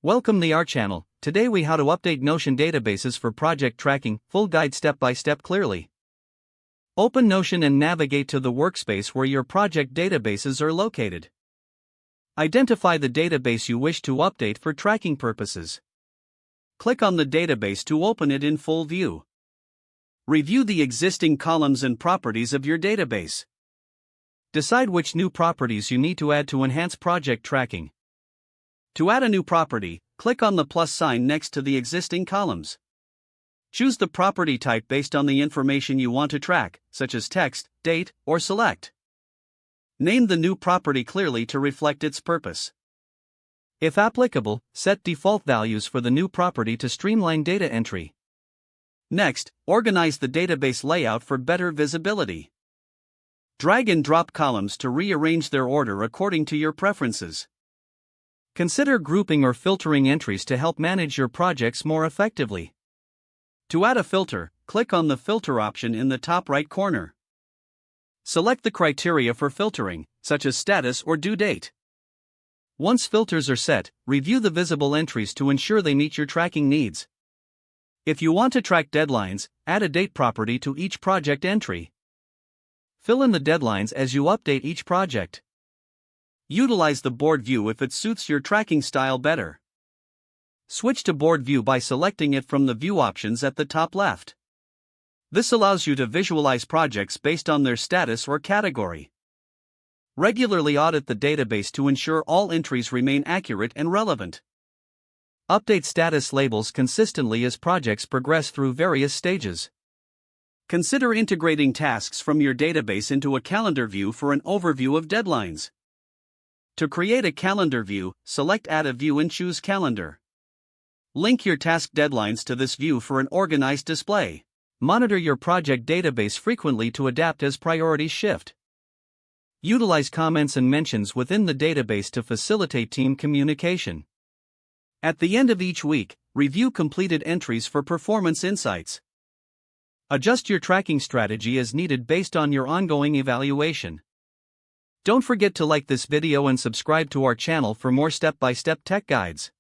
Welcome to our channel. Today we how to update Notion databases for project tracking, full guide step by step clearly. Open Notion and navigate to the workspace where your project databases are located. Identify the database you wish to update for tracking purposes. Click on the database to open it in full view. Review the existing columns and properties of your database. Decide which new properties you need to add to enhance project tracking. To add a new property, click on the plus sign next to the existing columns. Choose the property type based on the information you want to track, such as text, date, or select. Name the new property clearly to reflect its purpose. If applicable, set default values for the new property to streamline data entry. Next, organize the database layout for better visibility. Drag and drop columns to rearrange their order according to your preferences. Consider grouping or filtering entries to help manage your projects more effectively. To add a filter, click on the filter option in the top right corner. Select the criteria for filtering, such as status or due date. Once filters are set, review the visible entries to ensure they meet your tracking needs. If you want to track deadlines, add a date property to each project entry. Fill in the deadlines as you update each project. Utilize the board view if it suits your tracking style better. Switch to board view by selecting it from the view options at the top left. This allows you to visualize projects based on their status or category. Regularly audit the database to ensure all entries remain accurate and relevant. Update status labels consistently as projects progress through various stages. Consider integrating tasks from your database into a calendar view for an overview of deadlines. To create a calendar view, select Add a View and choose Calendar. Link your task deadlines to this view for an organized display. Monitor your project database frequently to adapt as priorities shift. Utilize comments and mentions within the database to facilitate team communication. At the end of each week, review completed entries for performance insights. Adjust your tracking strategy as needed based on your ongoing evaluation. Don't forget to like this video and subscribe to our channel for more step-by-step tech guides.